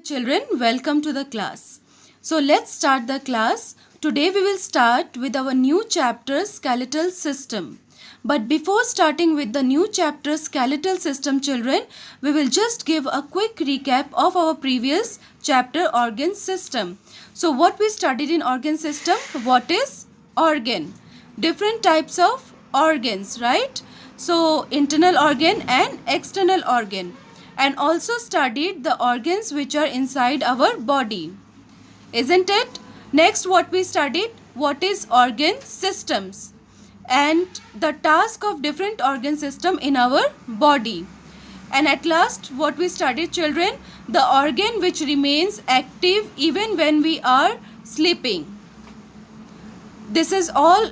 Children, welcome to the class. So let's start the class. Today we will start with our new chapter skeletal system. But before starting with the new chapter skeletal system, children, we will just give a quick recap of our previous chapter organ system. So what we studied in organ system? What is organ? Different types of organs, right? So internal organ and external organ, and also studied the organs which are inside our body, isn't it? Next, what we studied, what is organ systems and the task of different organ system in our body. And at last, what we studied, children, the organ which remains active even when we are sleeping. This is all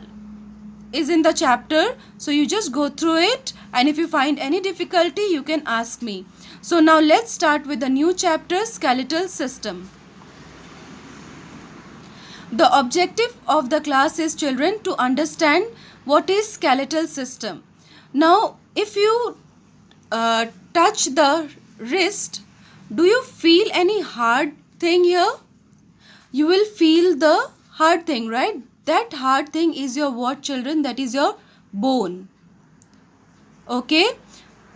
is in the chapter, so you just go through it, and if you find any difficulty you can ask me. So now let's start with the new chapter skeletal system. The objective of the class is, children, to understand what is skeletal system. Now if you touch the wrist, do you feel any hard thing here? You will feel the hard thing, right? That hard thing is your what, children? That is your bone. Okay.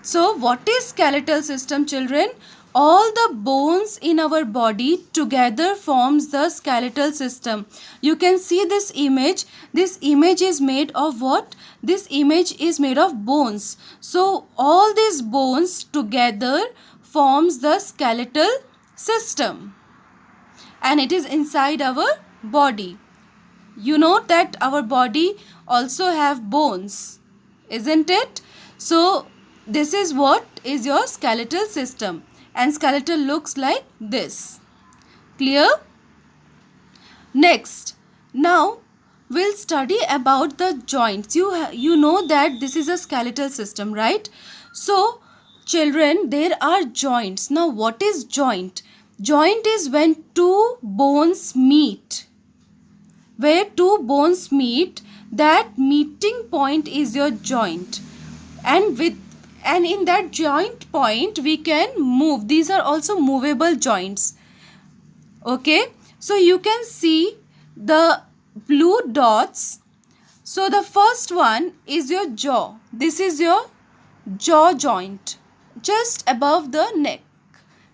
So what is skeletal system, children? All the bones in our body together forms the skeletal system. You can see this image. This image is made of what? This image is made of bones. So all these bones together forms the skeletal system, and it is inside our body. You know that our body also have bones, isn't it? So this is what is your skeletal system, and skeletal looks like this. Clear? Next, now we'll study about the joints. You know that this is a skeletal system, right? So children, there are joints. Now what is joint? Joint is when two bones meet. Where two bones meet, that meeting point is your joint, and in that joint point we can move. These are also movable joints. Okay, so you can see the blue dots. So the first one is your jaw. This is your jaw joint, just above the neck.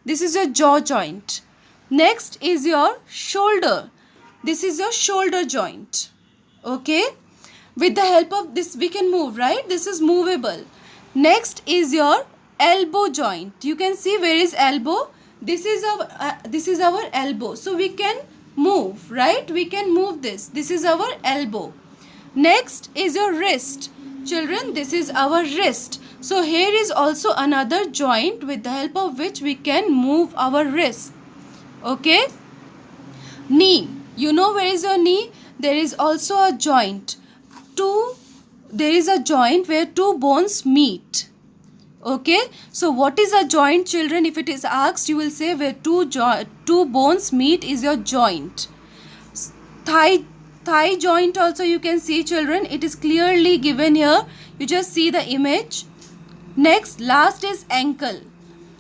This is your jaw joint. Next is your shoulder. This is your shoulder joint. Okay, with the help of this we can move, right? This is movable. Next is your elbow joint. You can see where is elbow. This is our elbow, so we can move, right? We can move this. This is our elbow. Next is your wrist. Children, this is our wrist. So here is also another joint with the help of which we can move our wrist. Okay. Knee. You know where is your knee? There is also a joint. There is a joint where two bones meet. Okay. So what is a joint, children? If it is asked, you will say where two bones meet is your joint. Thigh joint also you can see, children. It is clearly given here. You just see the image. Next, last is ankle.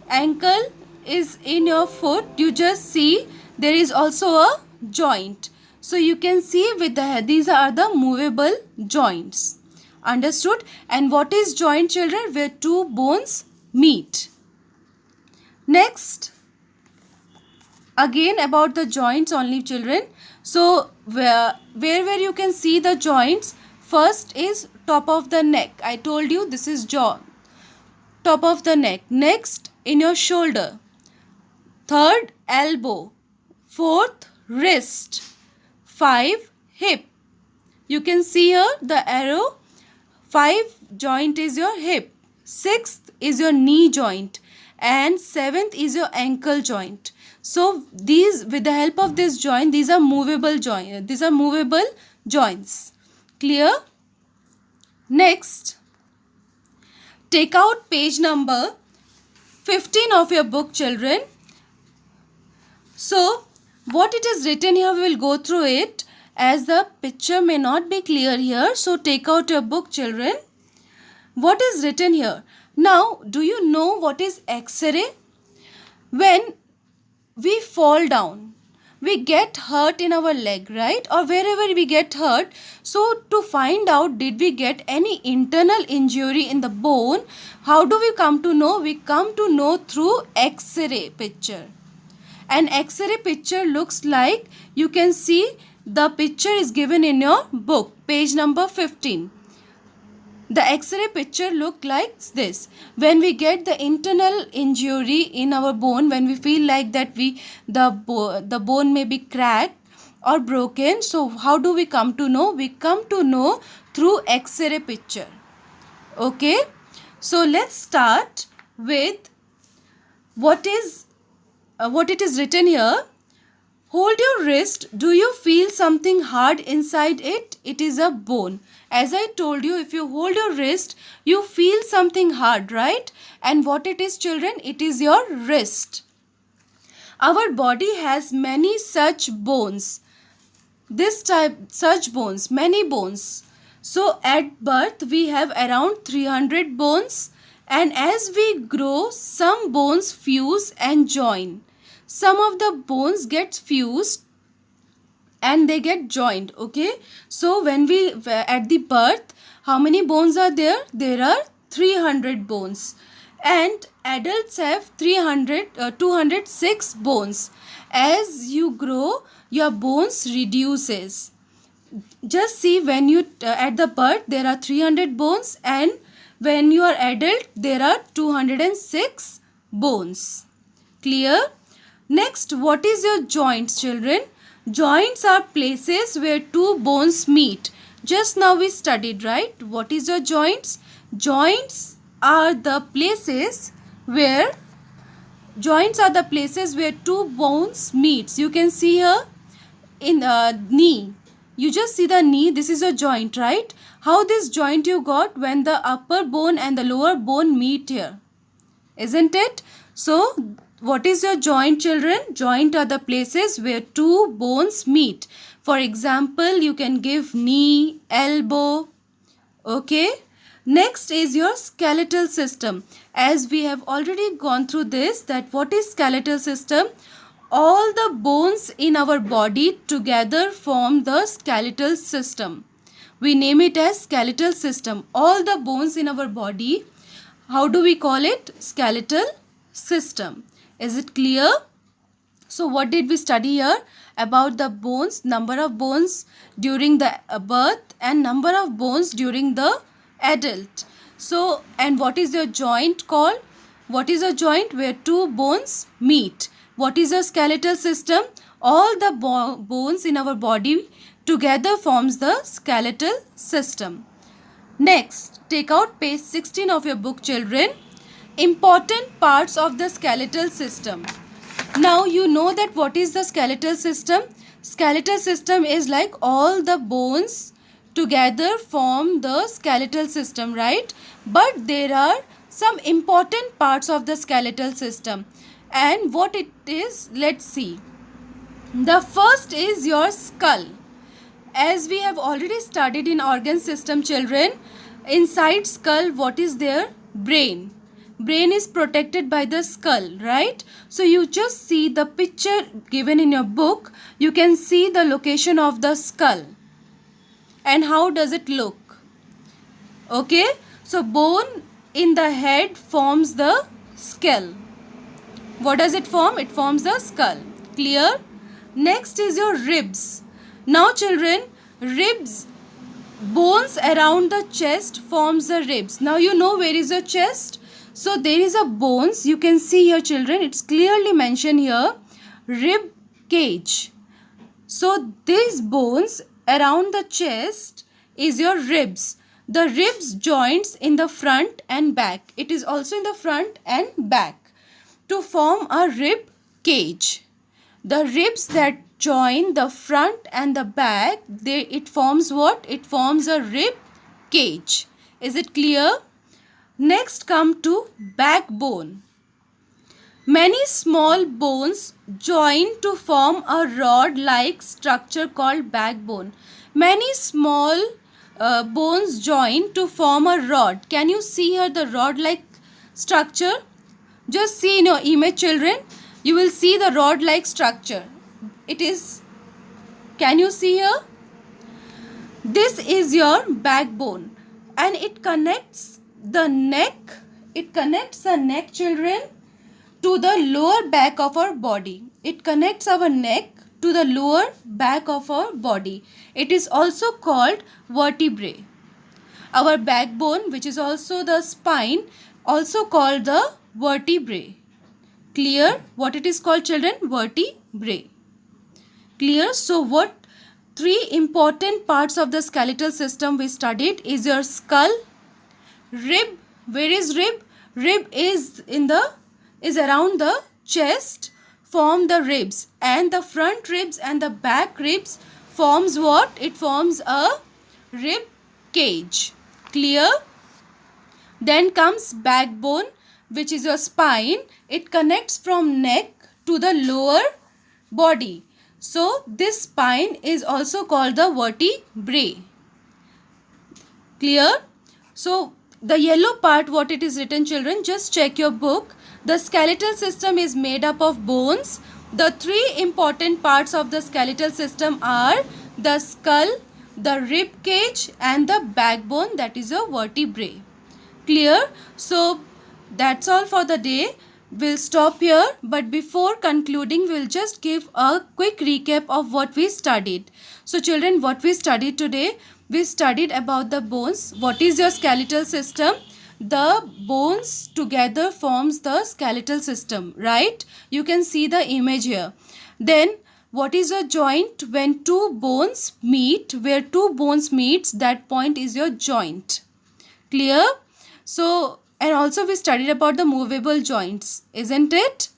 Ankle is in your foot. You just see there is also a joint. So you can see with the head, these are the movable joints. Understood? And what is joint, children? Where two bones meet. Next, again about the joints only, children. So where you can see the joints, first is top of the neck. I told you this is jaw, top of the neck. Next, in your shoulder. Third, elbow. Fourth, wrist. 5, hip. You can see here the arrow. 5 joint is your hip. 6th is your knee joint, and 7th is your ankle joint. So these, with the help of this joint, these are movable joint. These are movable joints. Clear? Next, take out page number 15 of your book, children. So what it is written here, we will go through it, as the picture may not be clear here. So take out your book, children. What is written here? Now, do you know what is X-ray? When we fall down, we get hurt in our leg, right? Or wherever we get hurt. So to find out did we get any internal injury in the bone, how do we come to know? We come to know through X-ray picture. An X-ray picture looks like, you can see the picture is given in your book, page number 15. The X-ray picture look like this. When we get the internal injury in our bone, when we feel like that the bone may be cracked or broken, so how do we come to know? We come to know through X-ray picture. Okay, so let's start with what it is written here. Hold your wrist. Do you feel something hard inside it? It is a bone. As I told you, if you hold your wrist, you feel something hard, right? And what it is, children? It is your wrist. Our body has many such bones. Such bones, many bones. So at birth, we have around 300 bones. And as we grow, some bones fuse and join. Some of the bones get fused and they get joined. Okay, so when we at the birth, how many bones are there? There are 300 bones, and adults have 206 bones. As you grow, your bones reduces. Just see, when you at the birth there are 300 bones, and when you are adult there are 206 bones. Clear? Next, what is your joints, children? Joints are places where two bones meet. Just now we studied, right? What is your joints? Joints are the places where two bones meet. You can see here in the knee. You just see the knee. This is a joint, right? How this joint you got? When the upper bone and the lower bone meet here, isn't it? So what is your joint, children? Joint are the places where two bones meet. For example, you can give knee, elbow. Okay. Next is your skeletal system. As we have already gone through this, that what is skeletal system? All the bones in our body together form the skeletal system. We name it as skeletal system. All the bones in our body, how do we call it? Skeletal system. Is it clear? So what did we study here? About the bones, number of bones during the birth and number of bones during the adult. So, and what is your joint called? What is a joint? Where two bones meet. What is a skeletal system? All the bones in our body together forms the skeletal system. Next, take out page 16 of your book, children. Important parts of the skeletal system. Now you know that what is the skeletal system? Skeletal system is like all the bones together form the skeletal system, right? But there are some important parts of the skeletal system. And what it is, let's see. The first is your skull. As we have already studied in organ system, children, inside skull what is there? Brain. Brain is protected by the skull, right? So you just see the picture given in your book. You can see the location of the skull. And how does it look? Okay, so bone in the head forms the skull. What does it form? It forms the skull. Clear? Next is your ribs. Now children, ribs, bones around the chest forms the ribs. Now you know where is your chest? So there is a bones. You can see here, children, it's clearly mentioned here, rib cage. So these bones around the chest is your ribs. The ribs joints in the front and back. It is also in the front and back to form a rib cage. The ribs that join the front and the back, it forms what? It forms a rib cage. Is it clear? Next, come to backbone. Many small bones join to form a rod-like structure called backbone. Many small bones join to form a rod. Can you see here the rod-like structure? Just see in your image, children. you will see the rod like structure. It is, can you see here? This is your backbone, and it connects the neck. It connects the neck, children, to the lower back of our body. It connects our neck to the lower back of our body. It is also called vertebrae. Our backbone, which is also the spine, also called the vertebrae. Clear? What it is called, children? Vertebrae. Clear? So what three important parts of the skeletal system we studied is your skull, rib. Where is rib? Rib is around the chest, form the ribs, and the front ribs and the back ribs forms what? It forms a rib cage. Clear? Then comes backbone, which is your spine. It connects from neck to the lower body. So this spine is also called the vertebrae. Clear? So the yellow part, what it is written, children, just check your book. The skeletal system is made up of bones. The three important parts of the skeletal system are the skull, the rib cage, and the backbone, that is a vertebrae. Clear? So that's all for the day. We'll stop here, but before concluding, we'll just give a quick recap of what we studied. So children, what we studied today, we studied about the bones. What is your skeletal system? The bones together forms the skeletal system, right? You can see the image here. Then what is a joint? When two bones meet, where two bones meets, that point is your joint. Clear? So, and also we studied about the movable joints, isn't it?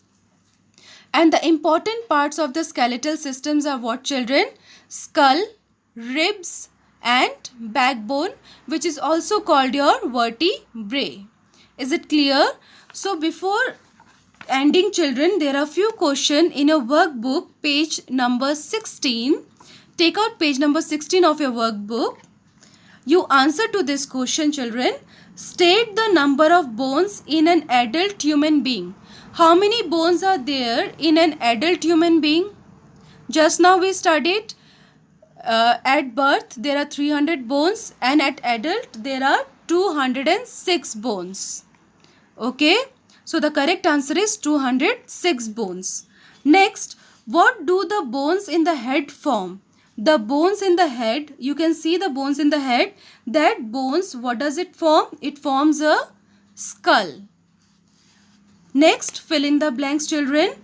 And the important parts of the skeletal systems are what, children? Skull, ribs, and backbone, which is also called your vertebrae. Is it clear? So before ending, children, there are few questions in your workbook, page number 16. Take out page number 16 of your workbook. You answer to this question, children. State the number of bones in an adult human being. How many bones are there in an adult human being? Just now we studied at birth there are 300 bones, and at adult there are 206 bones. Okay, so the correct answer is 206 bones. Next, what do the bones in the head form? The bones in the head, you can see the bones in the head. That bones, what does it form? It forms a skull. Next, fill in the blanks, children.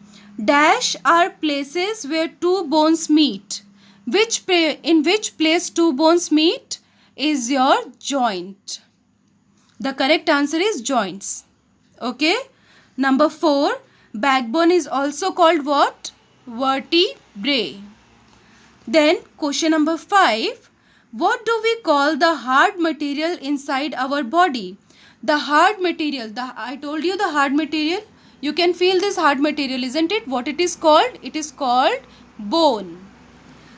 Dash are places where two bones meet. In which place two bones meet is your joint. The correct answer is joints. Okay. Number 4, backbone is also called what? Vertebrae. Then question number 5, what do we call the hard material inside our body? The hard material, I told you the hard material. You can feel this hard material, isn't it? What it is called? It is called bone.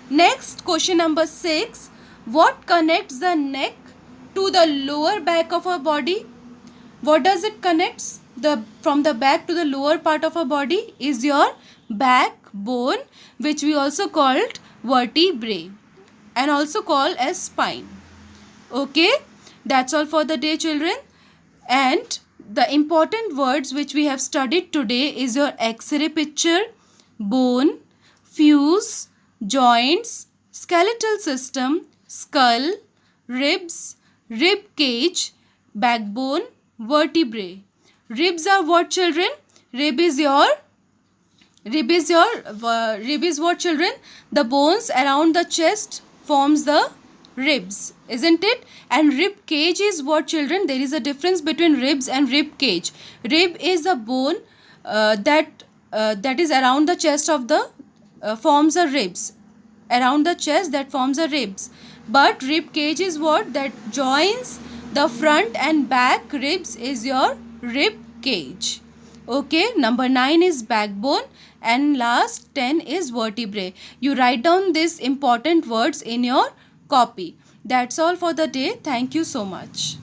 Next, question number 6, what connects the neck to the lower back of our body? What does it connects? From the back to the lower part of our body is your backbone, which we also called vertebrae and also called as spine. Okay, that's all for the day, children. And the important words which we have studied today is your X-ray picture, bone, fuse, joints, skeletal system, skull, ribs, rib cage, backbone, vertebrae. Ribs are what, children? Rib is what, children? The bones around the chest forms the ribs, isn't it? And rib cage is what, children? There is a difference between ribs and rib cage. Rib is a bone that is around the chest of the forms the ribs. Around the chest that forms the ribs. But rib cage is what? That joins the front and back ribs is your rib cage. Okay, number 9 is backbone and last 10 is vertebrae. You write down these important words in your copy. That's all for the day. Thank you so much.